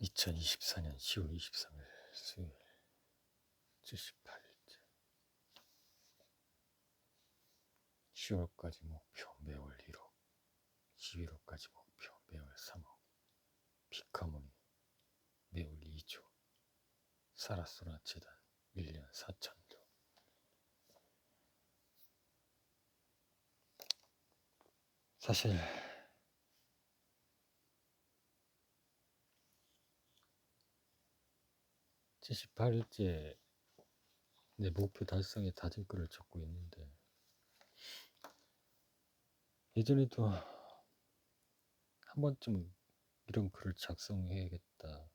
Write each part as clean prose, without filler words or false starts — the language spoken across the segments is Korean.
2024년 10월 23일 수요일 78일째 10월까지 목표 매월 1억 11월까지 목표 매월 3억 피카모니 매월 2조 사라소라 재단 1년 4천조. 사실 78일째 내 목표 달성에 다짐 글을 적고 있는데, 예전에도 한 번쯤 이런 글을 작성해야겠다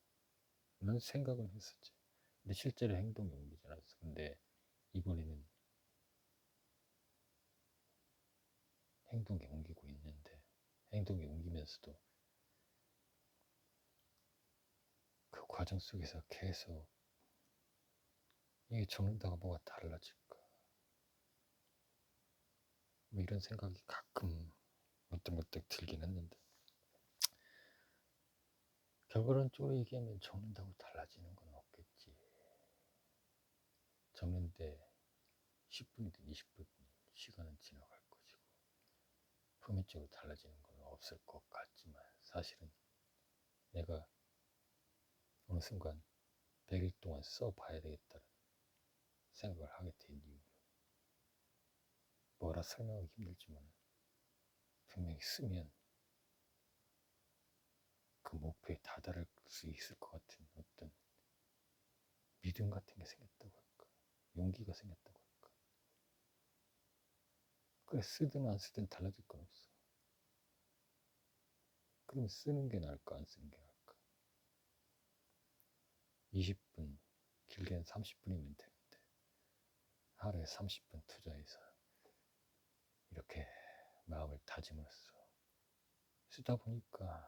라는 생각은 했었지. 근데 실제로 행동이 옮기지 않았어. 근데 이번에는 행동이 옮기고 있는데, 행동이 옮기면서도 그 과정 속에서 계속 이게 적는다가 뭐가 달라질까, 뭐 이런 생각이 가끔 문득문득 들긴 했는데, 결과론적으로 얘기하면 적는다고 달라지는 건 없겠지. 적는데 10분이든 20분 시간은 지나갈 것이고 표면적으로 달라지는 건 없을 것 같지만, 사실은 내가 어느 순간 100일 동안 써봐야 되겠다는 생각을 하게 된 이유는, 뭐라 설명하기 힘들지만 분명히 쓰면 그 목표에 다다를 수 있을 것 같은 어떤 믿음 같은 게 생겼다고 할까, 용기가 생겼다고 할까. 그래, 쓰든 안 쓰든 달라질 건 없어. 그럼 쓰는 게 나을까, 안 쓰는 게 나을까? 20분, 길게는 30분이면 되는데 하루에 30분 투자해서 이렇게 마음을 다짐으로써 쓰다 보니까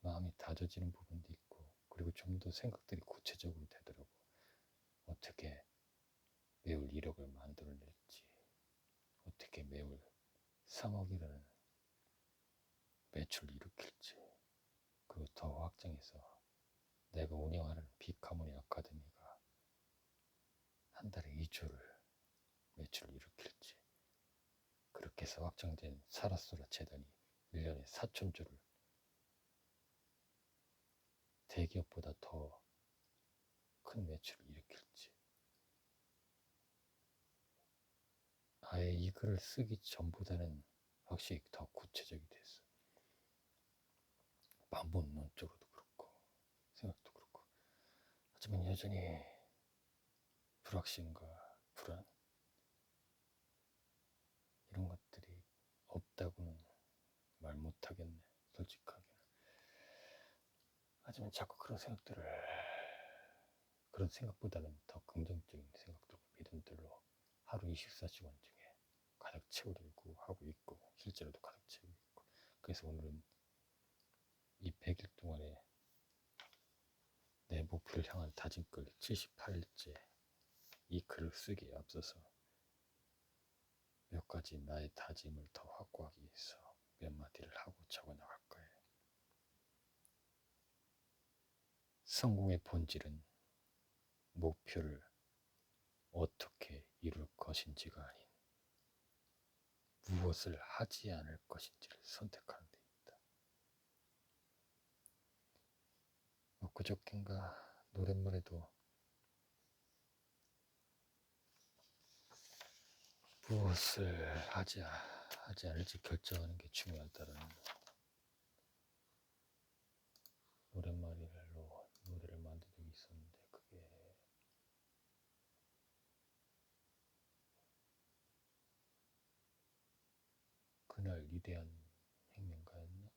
마음이 다져지는 부분도 있고, 그리고 좀 더 생각들이 구체적으로 되더라고. 어떻게 매월 1억을 만들어낼지, 어떻게 매월 3억이라는 매출을 일으킬지, 그리고 더 확장해서 내가 운영하는 비카모니 아카데미가 한 달에 2조를 매출을 일으킬지, 그렇게 해서 확장된 사라소라 재단이 1년에 4천조를 대기업보다 더 큰 매출을 일으킬지, 아예 이 글을 쓰기 전보다는 확실히 더 구체적이 됐어. 반복론적으로도 그렇고 생각도 그렇고. 하지만 여전히 불확신과 불안, 이런 것들이 없다고는 말 못하겠네, 솔직하게는. 하지만 자꾸 그런 생각보다는 더 긍정적인 생각들과 믿음들로 하루 24시간 중에 가득 채우려고 하고 있고, 실제로도 가득 채우고 있고. 그래서 오늘은 이 100일 동안에 내 목표를 향한 다짐글 78일째 이 글을 쓰기에 앞서서 몇 가지 나의 다짐을 더 확고하기 위해서 몇 마디를 하고 적어 나갈 거예요. 성공의 본질은 목표를 어떻게 이룰 것인지가 아닌 무엇을 하지 않을 것인지를 선택하는 데 있다. 그저께인가 노랫말에도 무엇을 하지 않을지 결정하는 게 중요하다라는 노랫말로 노래를 만든 적이 있었는데, 그게 그날 위대한 혁명가였나?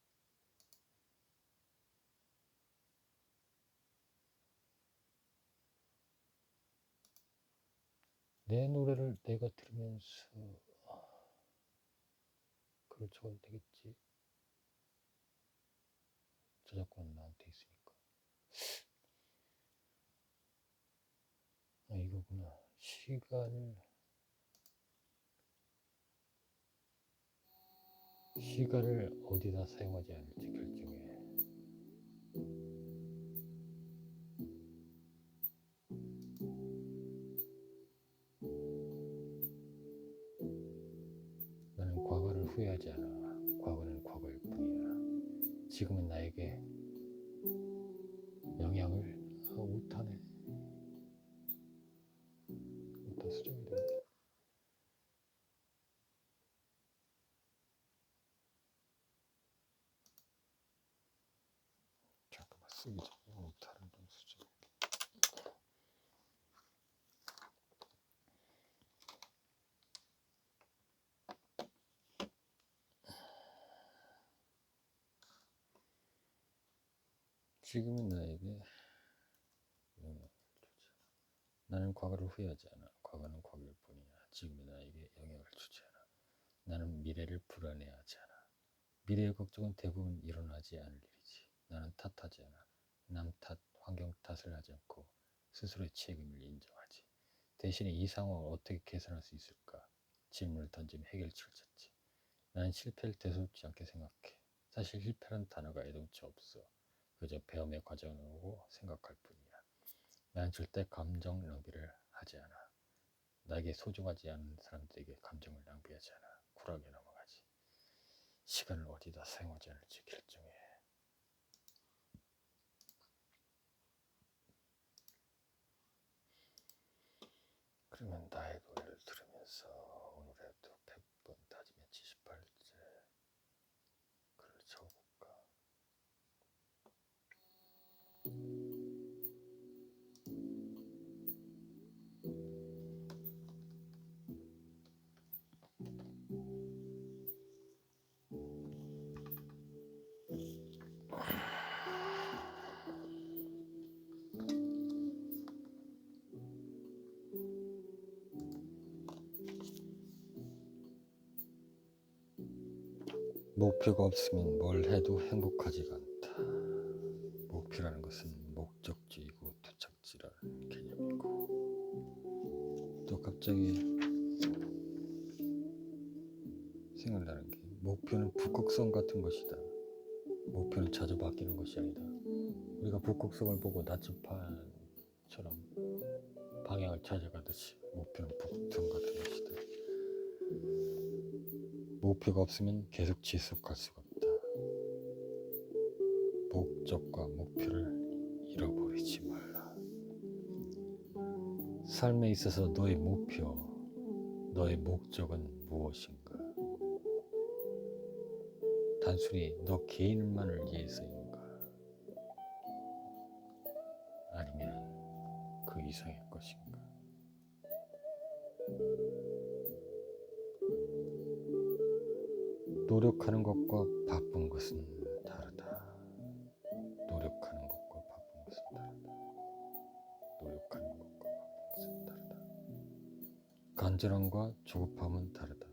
내 노래를 내가 들으면서 글을 적어도 되겠지? 저작권은 나한테 있으니까. 이거구나. 시간을 어디다 사용하지 않을지 결정해. 후회하지 않아. 과거는 과거일 뿐이야. 지금은 나에게 영향을 못하네. 일단 수정이 돼. 잠깐만 쓰기 전에 못하는 좀 수정. 지금은 나에게 영향을 주지 않아. 나는 과거를 후회하지 않아. 과거는 과거일 뿐이야. 지금은 나에게 영향을 주지 않아. 나는 미래를 불안해하지 않아. 미래의 걱정은 대부분 일어나지 않을 일이지. 나는 탓하지 않아. 남 탓, 환경 탓을 하지 않고 스스로의 책임을 인정하지. 대신에 이 상황을 어떻게 개선할 수 있을까? 질문을 던지며 해결책을 찾지. 나는 실패를 대수롭지 않게 생각해. 사실 실패라는 단어가 애동치 없어. 그저 배움의 과정이라고 생각할 뿐이야. 나는 절대 감정 낭비를 하지 않아. 나에게 소중하지 않은 사람들에게 감정을 낭비하지 않아. 쿨하게 넘어가지. 시간을 어디다 사용하지 않을지 결정해. 그러면 나의 노래를 들으면서 오늘에도 100번 다짐의 78째 글을 적어볼까? 목표가 없으면 뭘 해도 행복하지가 않다. 목표라는 것은 목적지이고 도착지라는 개념이고, 또 갑자기 생각나는 게, 목표는 북극성 같은 것이다. 목표는 자주 바뀌는 것이 아니다. 우리가 북극성을 보고 나침반처럼 방향을 찾아가듯이 목표는 북극성 같은 것이다. 목표가 없으면 계속 지속할 수가 없다. 목적과 목표를 잃어버리지 말라. 삶에 있어서 너의 목표, 너의 목적은 무엇인가? 단순히 너 개인만을 위해서인가? 아니면 그 이상의 것인가? 노력하는 것과 바쁜 것은 다르다. 노력하는 것과 바쁜 것은 다르다. 노력하는 것과 바쁜 것은 다르다. 간절함과 조급함은 다르다.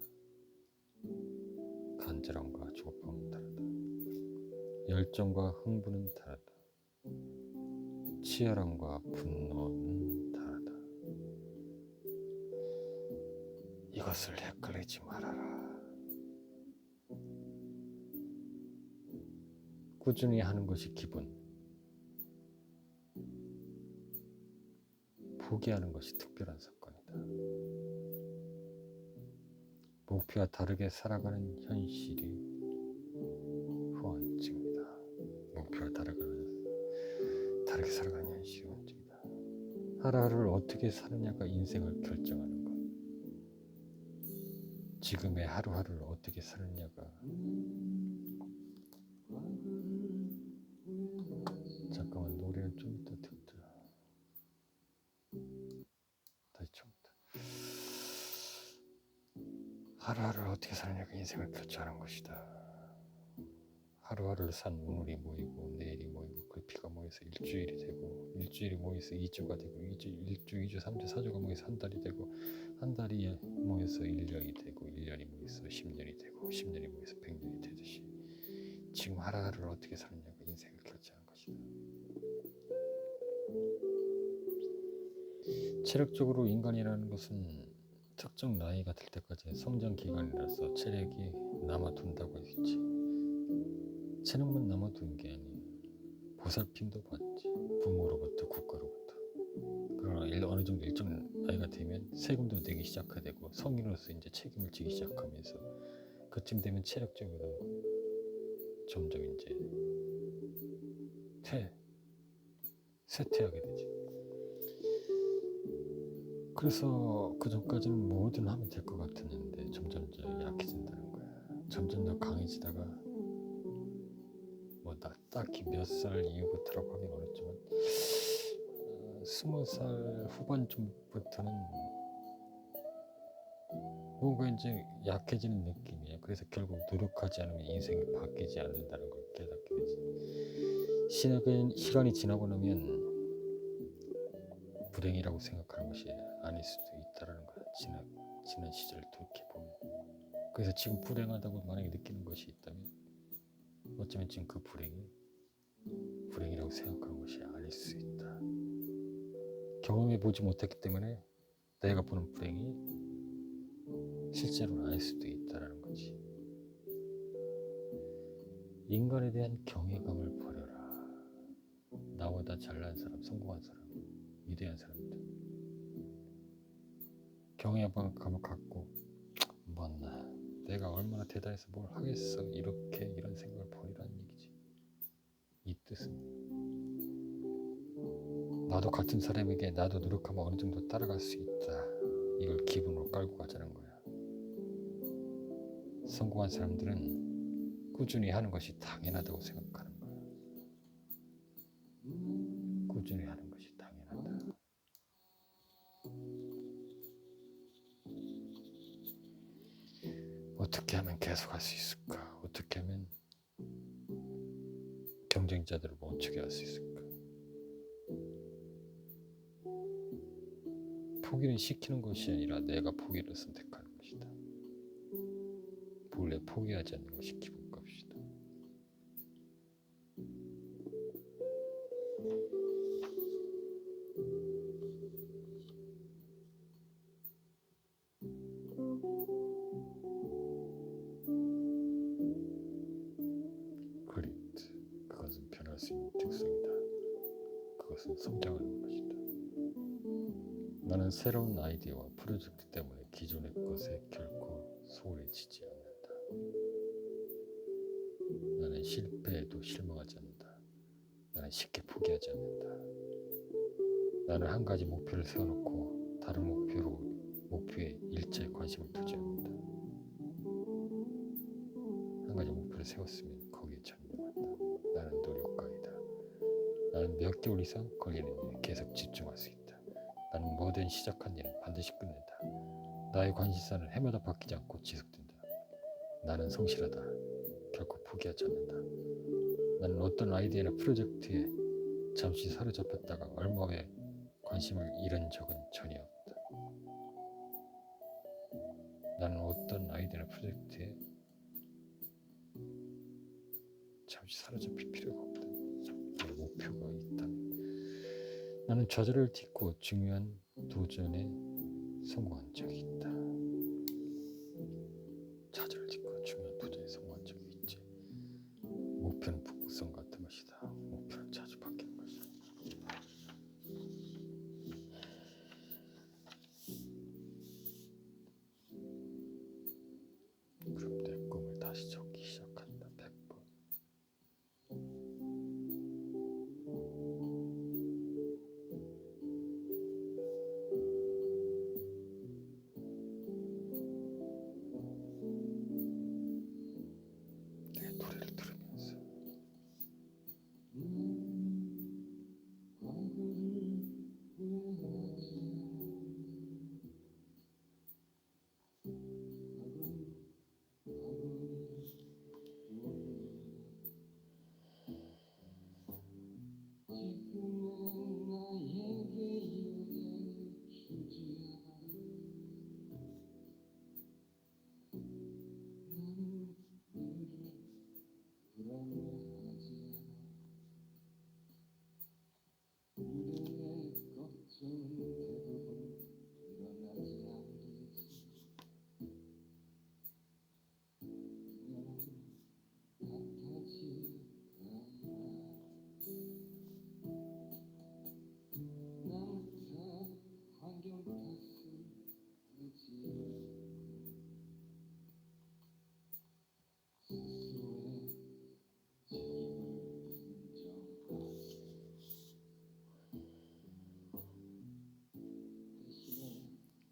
간절함과 조급함은 다르다. 열정과 흥분은 다르다. 치열함과 분노는 다르다. 이것을 헷갈리지 말아라. 꾸준히 하는 것이 기본, 포기하는 것이 특별한 사건이다. 목표와 다르게 살아가는 현실이 후원증이다. 목표와 다르게 살아가는 현실이 후원증이다. 하루하루를 어떻게 사느냐가 인생을 결정하는 것. 지금의 하루하루를 어떻게 사느냐가. 잠깐만, 노래를 좀 이따 듣자. 다시 처음부터. 하루하루를 어떻게 사느냐가 인생을 결정하는 것이다. 하루하루를 산 오늘이 모이고 내일이 모이고 글피가 모여서 일주일이 되고, 일주일이 모여서 2주가 되고, 2주, 3주, 4주가 모여서 한 달이 되고, 한 달이 모여서 1년이 되고, 1년이 모여서 10년이 되고, 10년이 모여서 100년이 되듯이 지금 하루하루를 어떻게 사느냐가 인생을 결정하는 것이다. 체력적으로 인간이라는 것은 특정 나이가 될 때까지 성장 기간이라서 체력이 남아돈다고 했지. 체력만 남아두는 게 아니야. 보살핌도 받지. 부모로부터, 국가로부터. 그러나 어느 정도 일정 나이가 되면 세금도 내기 시작하게 되고, 성인으로서 이제 책임을 지기 시작하면서 그쯤 되면 체력적으로 점점 이제 쇠퇴하게 되지. 그래서 그 전까지는 뭐든 하면 될 것 같았는데 점점 더 약해진다는 거야. 점점 더 강해지다가 뭐 나 딱히 몇 살 이후부터라고 하긴 어렵지만 20살 후반쯤부터는 뭔가 이제 약해지는 느낌이야. 그래서 결국 노력하지 않으면 인생이 바뀌지 않는다는 걸 깨닫게 되지. 시간이 지나고 나면 불행이라고 생각하는 것이 아닐 수도 있다는 거야. 지난 시절을 돌이켜보면. 그래서 지금 불행하다고 만약에 느끼는 것이 있다면 어쩌면 지금 그 불행이 불행이라고 생각하는 것이 아닐 수 있다. 경험해보지 못했기 때문에 내가 보는 불행이 실제로는 아닐 수도 있다는 거지. 인간에 대한 경외감을 버려라. 나보다 잘난 사람, 성공한 사람, 위대한 사람들 경외감을 갖고 뭐나 내가 얼마나 대단해서 뭘 하겠어 이런 생각을 버리라는 얘기지. 이 뜻은 나도 같은 사람에게 나도 노력하면 어느 정도 따라갈 수 있다. 이걸 기본으로 깔고 가자는 거야. 성공한 사람들은 꾸준히 하는 것이 당연하다고 생각하는 거야. 꾸준히 하는 것이 당연하다. 어떻게 하면 계속 할 수 있을까? 어떻게 하면 경쟁자들을 멈추게 할 수 있을까? 포기를 시키는 것이 아니라 내가 포기를 선택하는 것이다. 본래 포기하지 않는 것이 기본값이다. 그리트, 그것은 변할 수 있는 특성이다. 그것은 성장하는 것이다. 나는 새로운 아이디어와 프로젝트 때문에 기존의 것에 결코 소홀해지지 않는다. 나는 실패에도 실망하지 않는다. 나는 쉽게 포기하지 않는다. 나는 한 가지 목표를 세워놓고 다른 목표에 일체의 관심을 두지 않는다. 한 가지 목표를 세웠으면 거기에 전념한다. 나는 노력가이다. 나는 몇 개월 이상 걸리는 일에 계속 집중할 수 있다. 나는 뭐든 시작한 일은 반드시 끝낸다. 나의 관심사는 해마다 바뀌지 않고 지속된다. 나는 성실하다. 결코 포기하지 않는다. 나는 어떤 아이디어나 프로젝트에 잠시 사로잡혔다가 얼마 후에 관심을 잃은 적은 전혀 없다. 나는 어떤 아이디어나 프로젝트에 잠시 사로잡힐 필요가 없다. 내 목표가 있다면 나는 좌절을 딛고 중요한 도전에 성공한 적이 있다. 좌절을 딛고 중요한 도전에 성공한 적이 있지. 목표는 북극성 같은 것이다. 목표는 자주 바뀌는 것이다. 그럼 내 꿈을 다시 적기 시작한다. 100번.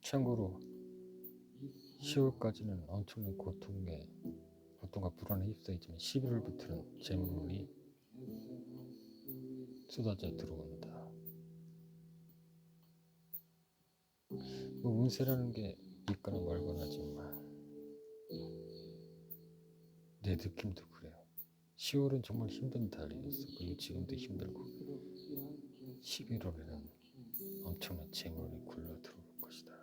참고로 10월까지는 엄청난 고통과 불안에 휩싸이지만 11월부터는 재물운이 쏟아져 들어온다. 뭐 운세라는 게 믿거나 말거나 하지만 내 느낌도 그래요. 10월은 정말 힘든 달이었어. 그리고 지금도 힘들고 11월에는 엄청난 재물이 굴러 들어올 것이다.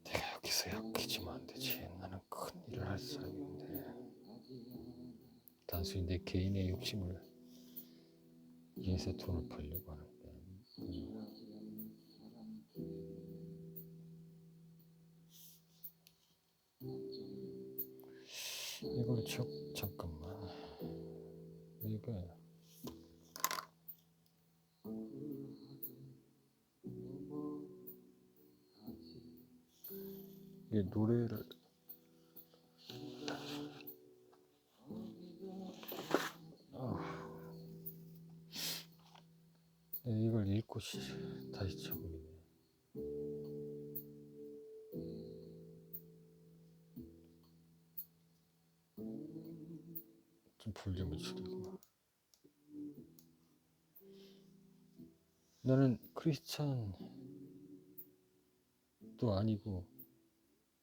내가 여기서 약해지면 안 되지. 나는 큰 일을 할 사람인데 단순히 내 개인의 욕심을 위해서 돈을 벌려고 하는 게 아니고 이걸 잠깐만 이게 노래를 이걸 읽고 다시 적으네. 좀 볼륨을 줄이고. 나는 크리스찬도 아니고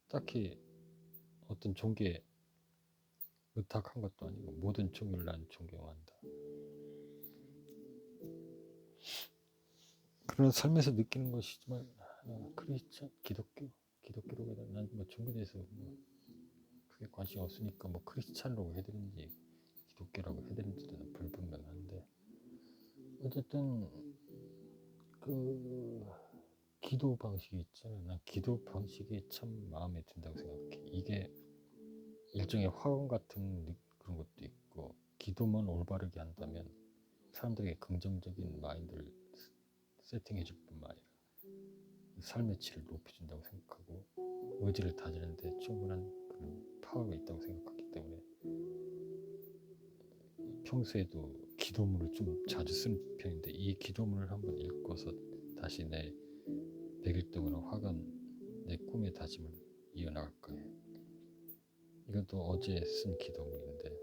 딱히 어떤 종교에 의탁한 것도 아니고 모든 종교를 난 존경한다. 그런 삶에서 느끼는 것이지만 크리스찬, 기독교로 해야 되나? 난뭐 종교에 대해서 뭐 크게 관심이 없으니까 뭐 크리스찬이라고 해드는지 기독교라고 해드는지는 불분명한데 어쨌든 그 기도 방식이 있잖아. 난 기도 방식이 참 마음에 든다고 생각해. 이게 일종의 화원 같은 그런 것도 있고 기도만 올바르게 한다면 사람들에게 긍정적인 마인드를 세팅해줄 뿐만 아니라 삶의 질을 높여준다고 생각하고 의지를 다지는데 충분한 그런 파워가 있다고 생각하기 때문에 평소에도 기도문을 좀 자주 쓰는 편인데 이 기도문을 한번 읽고서 다시 내 100일 동안 화간 내 꿈의 다짐을 이어나갈 거예요. 이것도 어제 쓴 기도문인데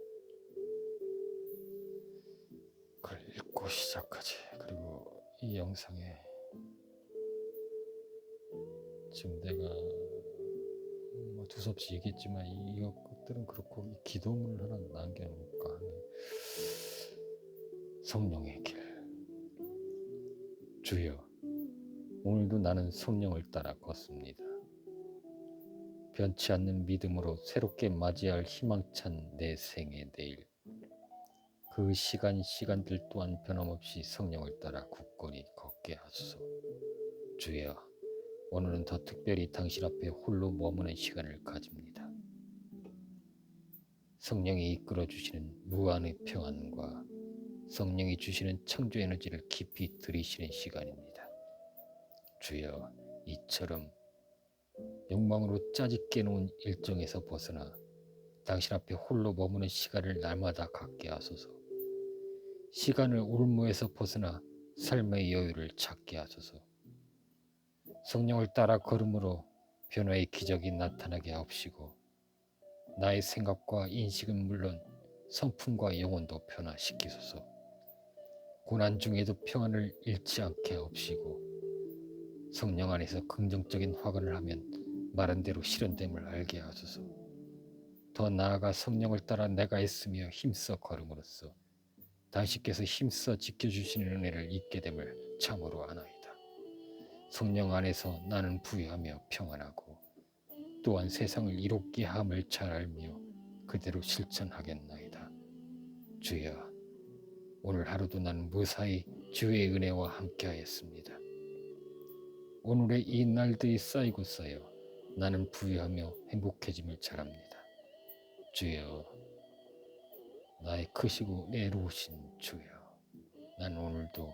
그걸 읽고 시작하지. 그리고 이 영상에 지금 내가 두서없이 얘기했지만 이것들은 그렇고 이 기도문을 하나 남겨놓을까 하는 성령의 길. 주여, 오늘도 나는 성령을 따라 걷습니다. 변치 않는 믿음으로 새롭게 맞이할 희망찬 내 생의 내일. 그 시간들 또한 변함없이 성령을 따라 굳건히 걷게 하소서. 주여, 오늘은 더 특별히 당신 앞에 홀로 머무는 시간을 가집니다. 성령이 이끌어주시는 무한의 평안과 성령이 주시는 창조 에너지를 깊이 들이쉬는 시간입니다. 주여, 이처럼 욕망으로 짜집게 놓은 일정에서 벗어나 당신 앞에 홀로 머무는 시간을 날마다 갖게 하소서. 시간을 올무에서 벗어나 삶의 여유를 찾게 하소서. 성령을 따라 걸음으로 변화의 기적이 나타나게 하옵시고 나의 생각과 인식은 물론 성품과 영혼도 변화시키소서. 고난 중에도 평안을 잃지 않게 하옵시고 성령 안에서 긍정적인 화관을 하면 말한 대로 실현됨을 알게 하소서. 더 나아가 성령을 따라 내가 애쓰며 힘써 걸음으로써 당신께서 힘써 지켜주시는 은혜를 잊게 됨을 참으로 아나이다. 성령 안에서 나는 부유하며 평안하고 또한 세상을 이롭게 함을 잘 알며 그대로 실천하겠나이다. 주여, 오늘 하루도 나는 무사히 주의 은혜와 함께하였습니다. 오늘의 이 날들이 쌓이고 쌓여 나는 부유하며 행복해짐을 잘합니다. 주여, 나의 크시고 애로우신 주여, 난 오늘도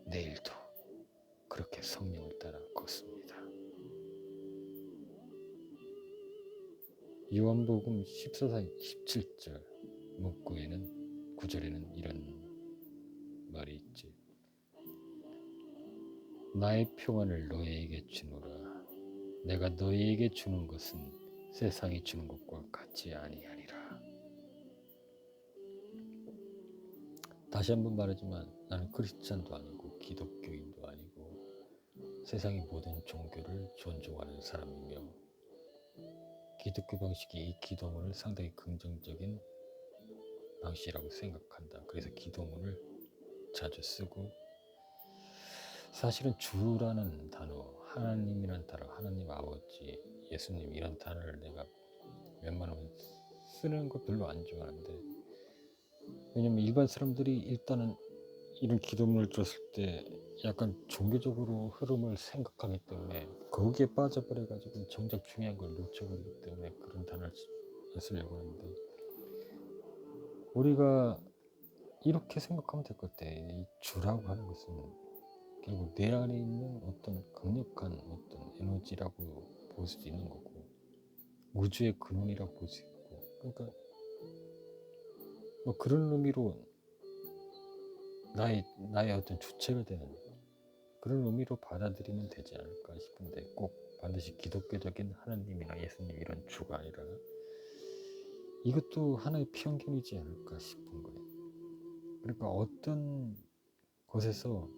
내일도 그렇게 성령을 따라 걷습니다. 요한복음 14장 17절 문구에는 9절에는 이런 말이 있지. 나의 평안을 너희에게 주노라. 내가 너희에게 주는 것은 세상이 주는 것과 같지 아니하리라. 다시 한번 말하지만 나는 크리스찬도 아니고 기독교인도 아니고 세상의 모든 종교를 존중하는 사람이며 기독교 방식이 이 기도문을 상당히 긍정적인 방식이라고 생각한다. 그래서 기도문을 자주 쓰고, 사실은 주라는 단어, 하나님이란 단어, 하나님 아버지, 예수님 이런 단어를 내가 웬만하면 쓰는 거 별로 안 좋아하는데, 왜냐면 일반 사람들이 일단은 이런 기도문을 들었을 때 약간 종교적으로 흐름을 생각하기 때문에 거기에 빠져버려가지고 정작 중요한 걸 놓쳐버리기 때문에 그런 단어를 안 쓰려고 하는데, 우리가 이렇게 생각하면 될 것 같아. 이 주라고 하는 것은 결국 내 안에 있는 어떤 강력한 어떤 에너지라고 볼 수도 있는 거고, 우주의 근원이라고 볼 수 있고, 그러니까 뭐 그런 의미로 나의 어떤 주체가 되는 그런 의미로 받아들이면 되지 않을까 싶은데, 꼭 반드시 기독교적인 하나님이나 예수님 이런 주가 아니라 이것도 하나의 편견이지 않을까 싶은 거예요. 그러니까 어떤 곳에서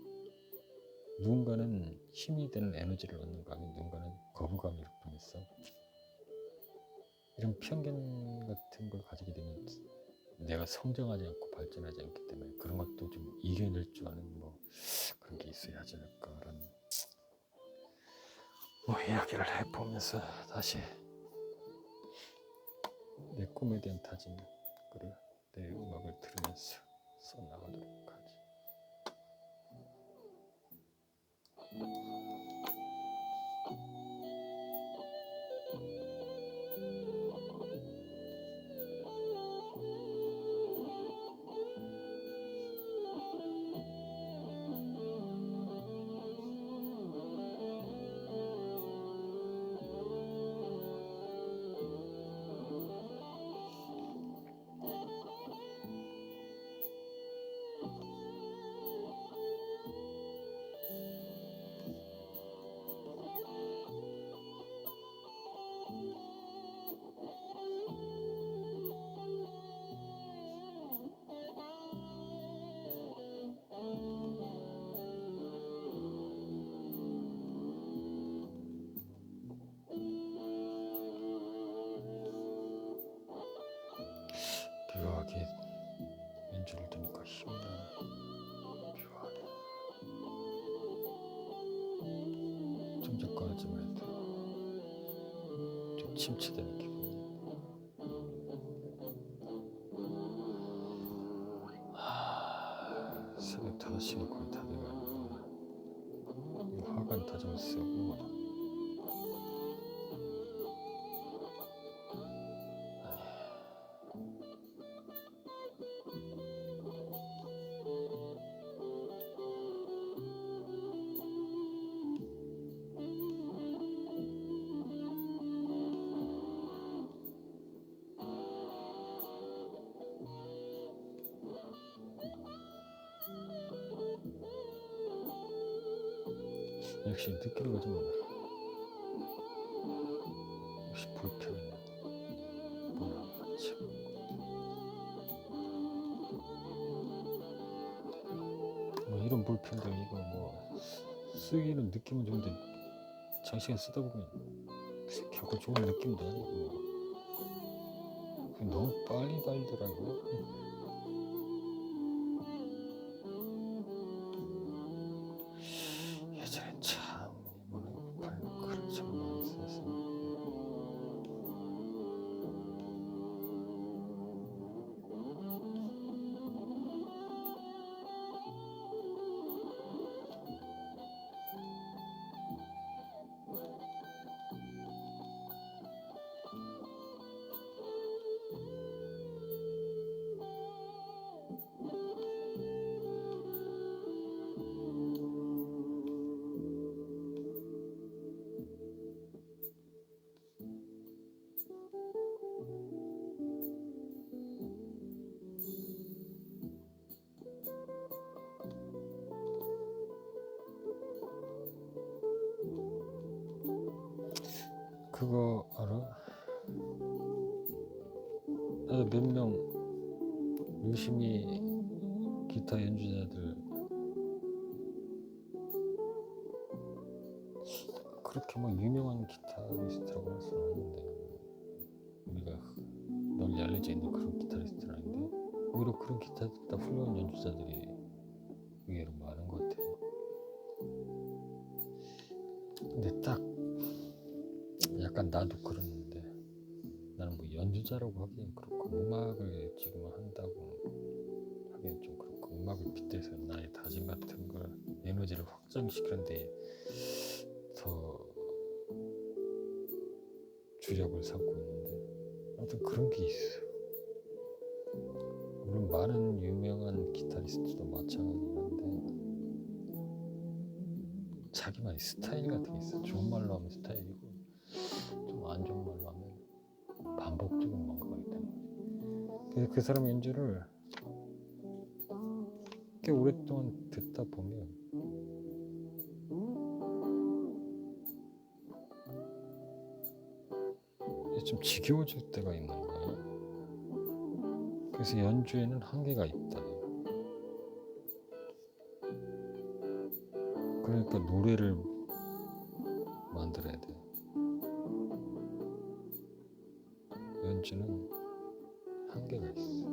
누군가는 힘이 되는 에너지를 얻는가 하면 누군가는 거부감을 일으키면서 이런 편견 같은 걸 가지게 되면 내가 성장하지 않고 발전하지 않기 때문에 그런 것도 좀 이겨낼 줄 아는 뭐 그런 게 있어야 하지 않을까라는 뭐 이야기를 해보면서 다시 내 꿈에 대한 다짐을 내 음악을 들으면서 써나가도록 하지. 묘하게 연주를 들으니까 힘나는 묘하네. 좀 전까지만 해도 좀 침체되는 기분이. 새벽 5시가 거의 다 돼가는데 이 화관 다짐을 쓰고 역시 느끼는 거좀 역시 불편해. 뭐라 같이 뭐 이런 불편들 이거 뭐 쓰기는 느낌은 좋은데 장시간 쓰다 보면 결코 좋은 느낌도 아니고 너무 빨리 달더라고. 예전에 참 글을 참 많이 써서 그거 알아? 나도 몇 명 열심히 기타 연주자들 그렇게 막 유명한 기타리스트라고 할 수는 없는데, 우리가 널리 알려져 있는 그런 기타리스트는 아닌데, 오히려 그런 기타보다 훌륭한 연주자들이 의외로 많은 것 같아. 근데 딱 약간 나도 그러는데, 나는 뭐 연주자라고 하기엔 그렇고, 음악을 지금 한다고 하기엔 좀 그렇고, 음악을 빗대서 나의 다짐 같은 걸, 에너지를 확장시키는데 더 주력을 삼고 있는데, 아무튼 그런 게 있어. 물론 많은 유명한 기타리스트도 마찬가지긴 한데, 자기만의 스타일 같은 게 있어. 좋은 말로 하면 스타일이고, 좀 안 좋은 말로 하면 반복적인 뭔가가 있다는 거지. 그래서 그 사람 연주를 꽤 오랫동안 듣다 보면 좀 지겨워질 때가 있는 거예요. 그래서 연주에는 한계가 있다. 그러니까 노래를 만들어야 돼. 연주는 한계가 있어.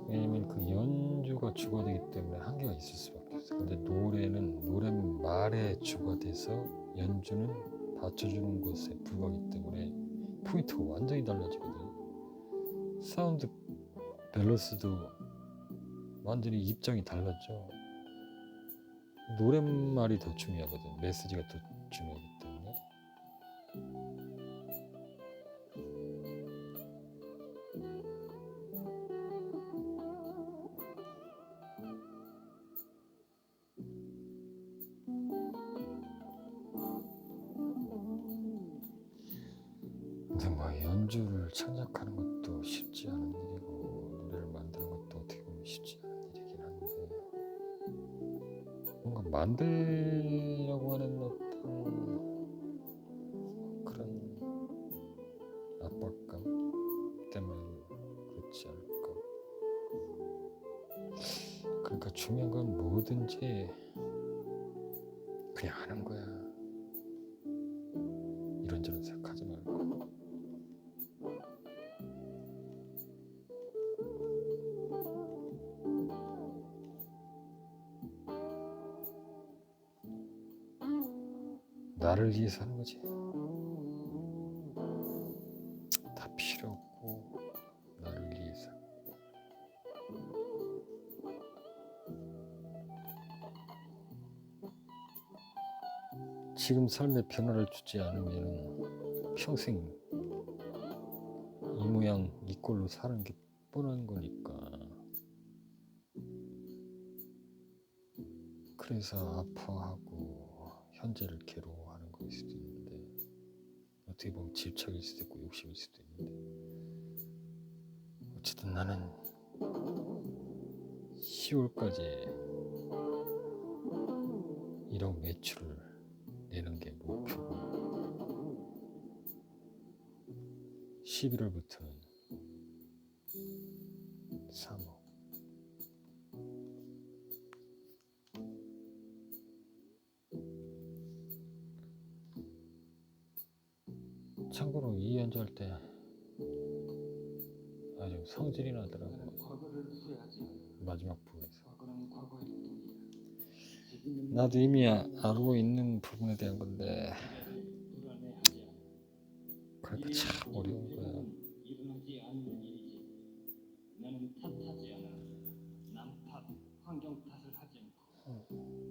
왜냐면 그 연주가 주가 되기 때문에 한계가 있을 수밖에 없어. 근데 노래는 노랫말에 주가 돼서 연주는 받쳐주는 것에 불과하기 때문에 포인트가 완전히 달라지거든. 사운드 밸런스도 완전히 입장이 달라져. 노랫말이 더 중요하거든. 메시지가 더 중요하기 때문에. 근데 뭐 연주를 창작하는 것도 쉽지 않은 일이고, 노래를 만드는 것도 어떻게 보면 쉽지 않은 일이긴 한데, 뭔가 만들려고 하는 어떤 그런 압박감 때문에 그렇지 않을까. 그러니까 중요한 건 뭐든지 그냥 하는 거야. 이런저런 생각하지 말고. 나를 위해서 하는 거지. 다 필요 없고 나를 위해서. 지금 삶에 변화를 주지 않으면 평생 이 모양 이 꼴로 사는 게 뻔한 거니까. 그래서 아파하고 현재를 괴로워하는 거일 수도 있는데, 어떻게 보면 집착일 수도 있고 욕심일 수도 있는데, 어쨌든 나는 10월까지 1억 매출을 내는 게 목표고, 11월부터는 3억. 참고로 이 연주할 때 아주 성질이 나더라고. 마지막 부분에서. 나도 이미 알고 있는 부분에 대한 건데, 그러니까 참 어려운 거야. 나는 탓하지 않아. 남 탓, 환경 탓을 하지 않고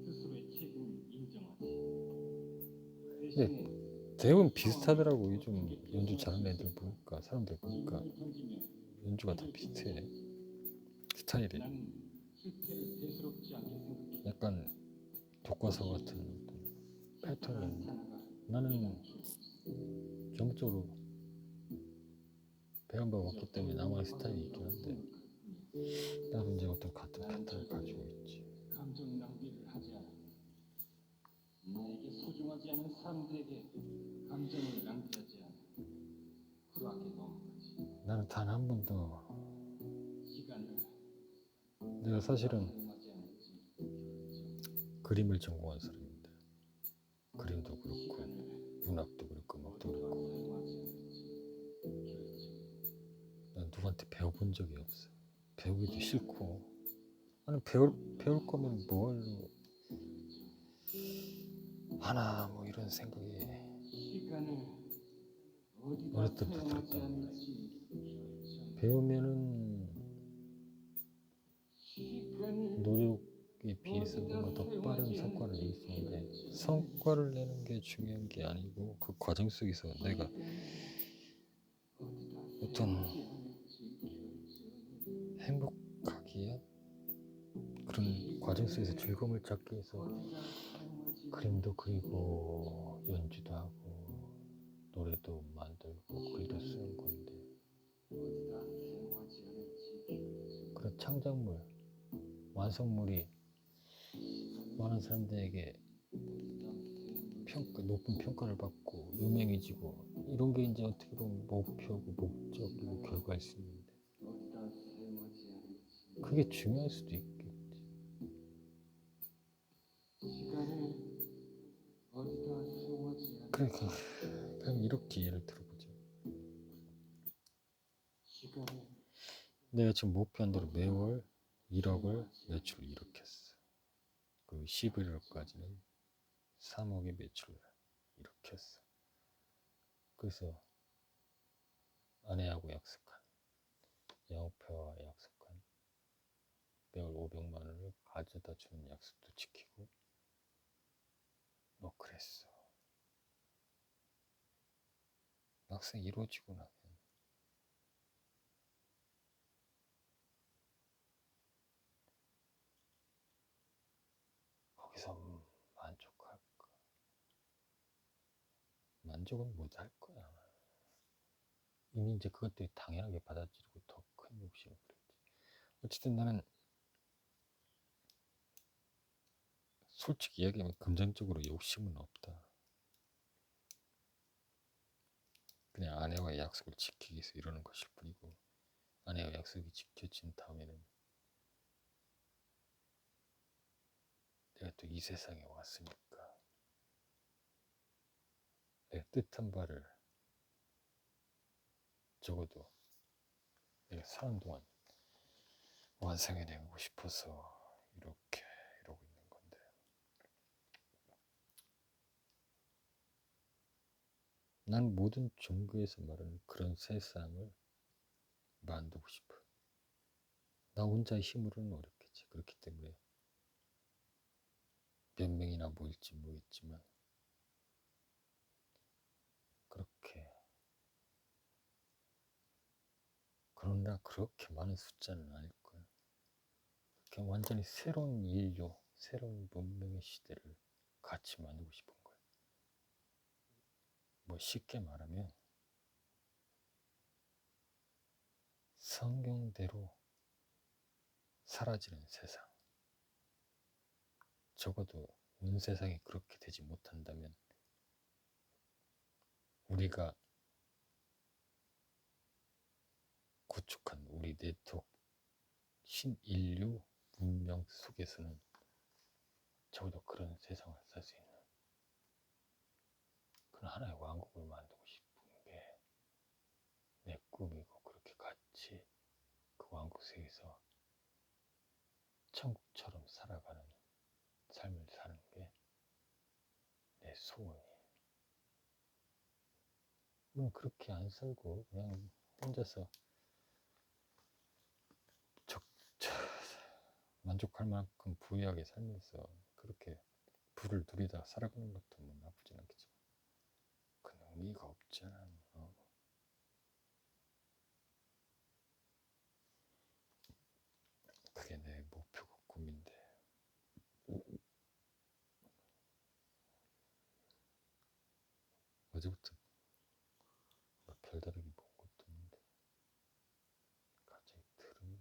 스스로의 책임을 인정하지. 대신에 대부분 비슷하더라고. 요즘 연주 잘하는 애들 보니까, 사람들 보니까 연주가 다 비슷해. 스타일이 나는 실패를 대수롭지 않게 생각해. 약간 교과서 같은 어떤 패턴이 있는데, 나는 전문적으로 배운 바가 없기 때문에 나만의 스타일이 있긴 한데, 나도 이제 어떤 같은 패턴을 가지고 있지. 감정 낭비를 하지 않아. 나에게 소중하지 않은 사람들에게 감정을 낭비하지 않아 쿨하게 넘어가지. 나는 단 한 번도 시간을 내가 사실은 사용하지 않았지. 그림을 전공한 사람인데 그림도 그렇고 시간을 문학도 그렇고 음악도 어디와 그렇고 사용하지 않았지. 난 누구한테 배워본 적이 없어. 배우기도 싫고 아니 배울 거면 뭘로 하나 뭐 이런 생각이 시간을 어디다 어릴 때부터 사용하지 들었단 말이야. 않을지 배우면은 시간을 노력에 비해서 뭔가 더 빠른 성과를 낼 수 있는데 성과를 내는 게 중요한 게 아니고 그 과정 속에서 내가 어떤 행복하기에 그런 과정 속에서 즐거움을 찾기 위해서 그림도 그리고 연주도 하고 노래도 만들고 글도 쓰는 건데 그런 창작물, 완성물이 많은 사람들에게 높은 평가를 받고 유명해지고 이런 게 이제 어떻게 보면 목표고 목적이고 결과일 수 있는데 그게 중요할 수도 있겠지. 그러니까 그럼 이렇게 예를 들어보자. 내가 지금 목표한 대로 매월 1억을 매출을 일으켰어. 그 11월까지는 3억의 매출을 일으켰어. 그래서 아내하고 약속한 영업회와 약속한 매월 500만 원을 가져다 주는 약속도 지키고 뭐 그랬어. 막상 이루어지고 나면 거기서 만족할까? 만족은 못 할 거야. 이미 이제 그것들이 당연하게 받아들이고 더 큰 욕심을 부렸지. 어쨌든 나는 솔직히 얘기하면 금전적으로 욕심은 없다. 그냥 아내와의 약속을 지키기 위해서 이러는 것일 뿐이고 아내와 약속이 지켜진 다음에는 내가 또 이 세상에 왔으니까 내가 뜻한 바를 적어도 내가 사는 동안 완성해내고 싶어서 이렇게 이러고 있는 건데 난 모든 종교에서 말하는 그런 세상을 만들고 싶어. 나 혼자의 힘으로는 어렵겠지. 그렇기 때문에 몇 명이나 모일지 모르겠지만 그렇게 그러나 그렇게 많은 숫자는 아닐 거야. 그냥 완전히 새로운 인류, 새로운 문명의 시대를 같이 만들고 싶은 거야. 뭐 쉽게 말하면 성경대로 사라지는 세상. 적어도 온 세상이 그렇게 되지 못한다면 우리가 구축한 우리 네트워크 신인류 문명 속에서는 적어도 그런 세상을 살 수 있는 그런 하나의 왕국을 만들고 싶은 게 내 꿈이고 그렇게 같이 그 왕국 속에서 천국처럼 살아가는 삶을 사는 게 내 소원이에요. 물론 그렇게 안 살고 그냥 혼자서 적, 만족할 만큼 부유하게 살면서 그렇게 부를 누리다 살아가는 것도 뭐 나쁘진 않겠지만 그 의미가 없잖아. 그게 내 목표고 꿈인데 어제부터 뭐 별다르게 본 것도 없는데 갑자기 들으면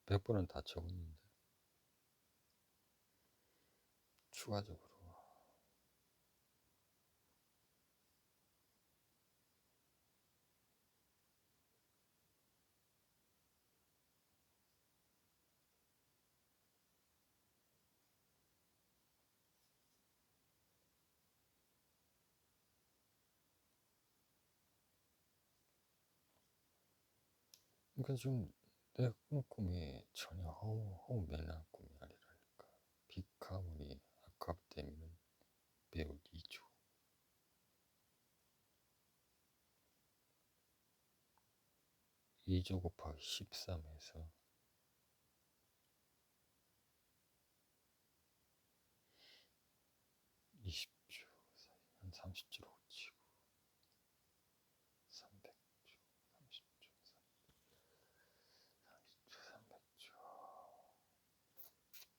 100번은 다 적었는데 추가적으로 그러니까 지금 내 꿈이 전혀 허우 맹랑한 꿈이 아니라니까. 비카물이 아깝다면 매우 2조 2조 곱하기 13에서 20조 한 30조로 치고 300조 30조 30조 300조 2조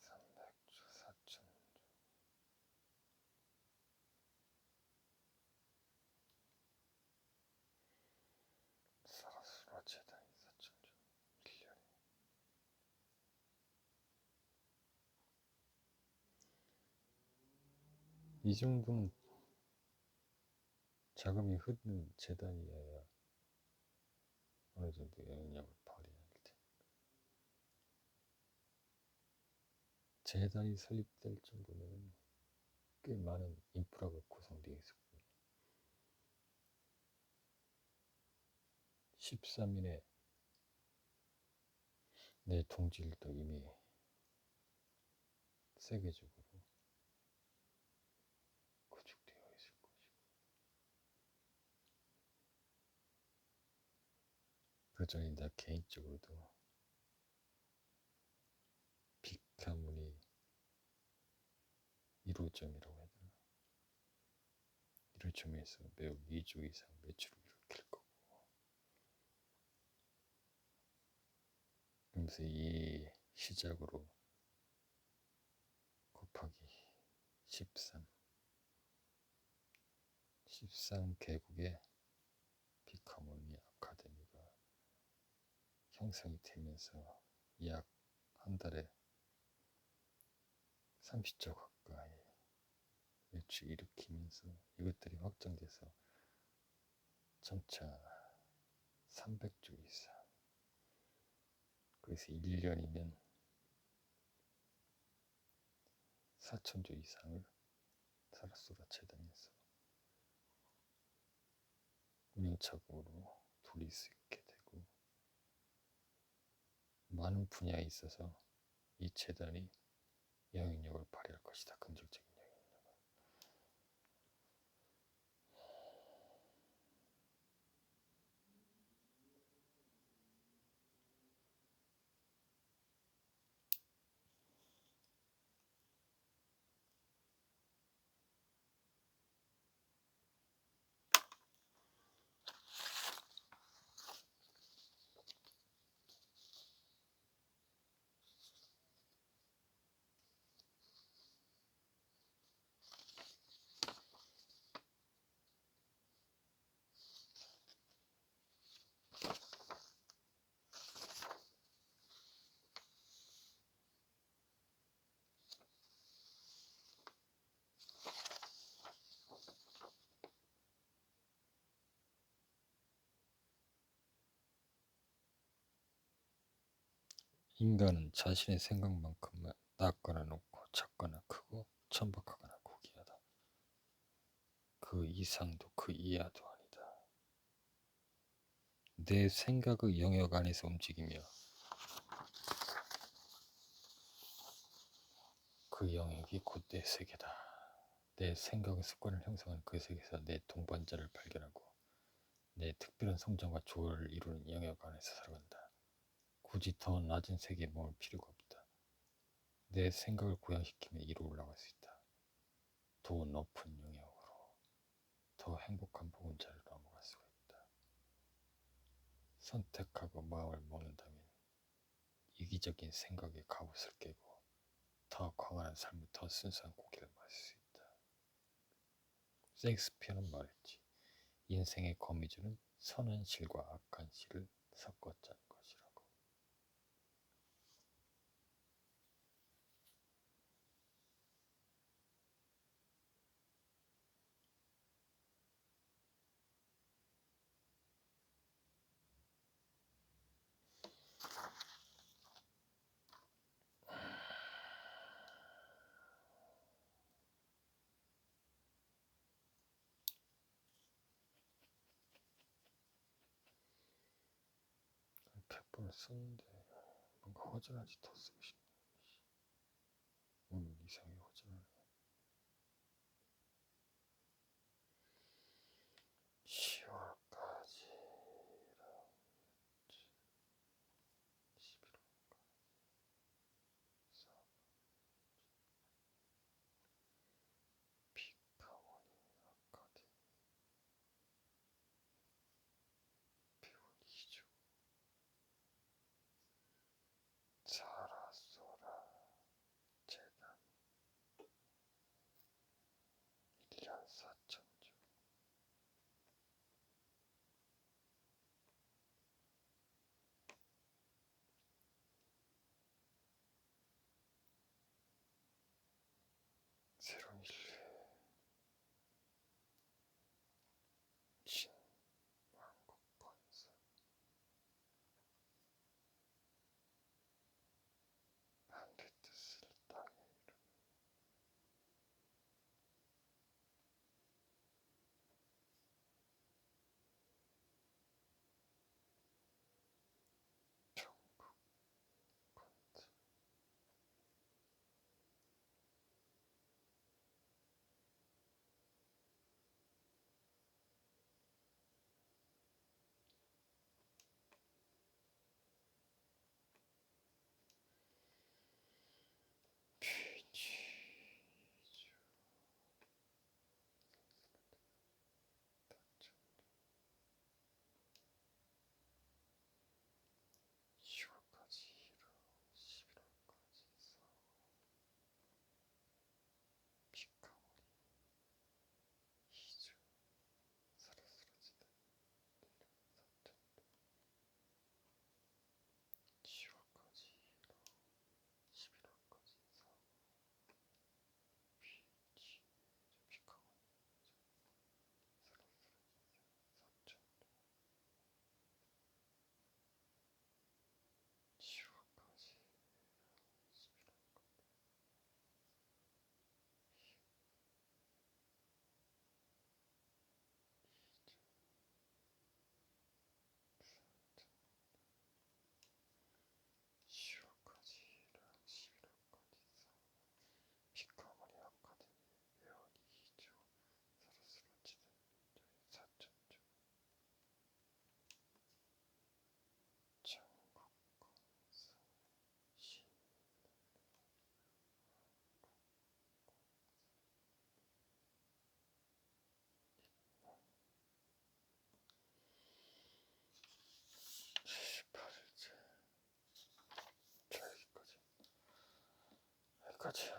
300조 4천조 사라수라 재단이 4천조 1년에 이 정도는 자금이 흐르는 재단이어야 어느 정도 영향력을 발휘할 텐데 재단이 설립될 정도면 꽤 많은 인프라가 구성되어 있었고 13인의 내 동지들도 이미 세계적으로 구축되어 있을 것이고 그 전에 나 개인적으로도 빅가문이 1호점이라고 해야 되나 1호점에서 매우 2조 이상 매출을 일으킬 거고 그러면서 이 시작으로 곱하기 13개국의 빅하모니 아카데미가 형성이 되면서 약 한 달에 30조 가까이 매출 일으키면서 이것들이 확정돼서 점차 300조 이상 그래서 1년이면 4천조 이상을 사라소라 재단에서 운영자금으로 돌릴 수 있게 되고 많은 분야에 있어서 이 재단이 영향력을 발휘할 것이다. 긍정적인 영향력을. 인간은 자신의 생각만큼만 낮거나 높고 작거나 크고 천박하거나 고귀하다. 그 이상도 그 이하도 아니다. 내 생각의 영역 안에서 움직이며 그 영역이 곧 내 세계다. 내 생각의 습관을 형성한 그 세계에서 내 동반자를 발견하고 내 특별한 성장과 조화를 이루는 영역 안에서 살아간다. 굳이 더 낮은 세계에 머물 필요가 없다. 내 생각을 고양시키며 위로 올라갈 수 있다. 더 높은 영역으로, 더 더 행복한 보금자리로 넘어갈 수가 있다. 선택하고 마음을 먹는다면 이기적인 생각의 갑옷을 깨고 더 광활한 삶을, 더 순수한 고기를 마실 수 있다. 셰익스피어는 말했지. 인생의 거미줄은 선한 실과 악한 실을 섞어 짠 것이라고. 백번을 썼는데 뭔가 허전하지. 더 쓰고 싶네. 오늘 이상하게 허전하네. 10월까지 11월까지 피카모니 아카데미 배운 2주 사라소라 재단 1년 4천주 새로운 인류의 신왕국 번스 하늘의 뜻을 땅에 이루는 천국 번스 피지 2주 10월까지 1월 11월까지 4월 피카모니 2주 사라스라지다 1년 4천도 10월까지 1월 11월까지 4월 피지 피카모니 2주 사라스라지다 4천도 10월까지 11월까지 10월까지 1월 11월까지 4월 피카모니 아카데미 회원 2주 사라스라지다 4천주 천국권에서 신 78일째. 자, 여기까지.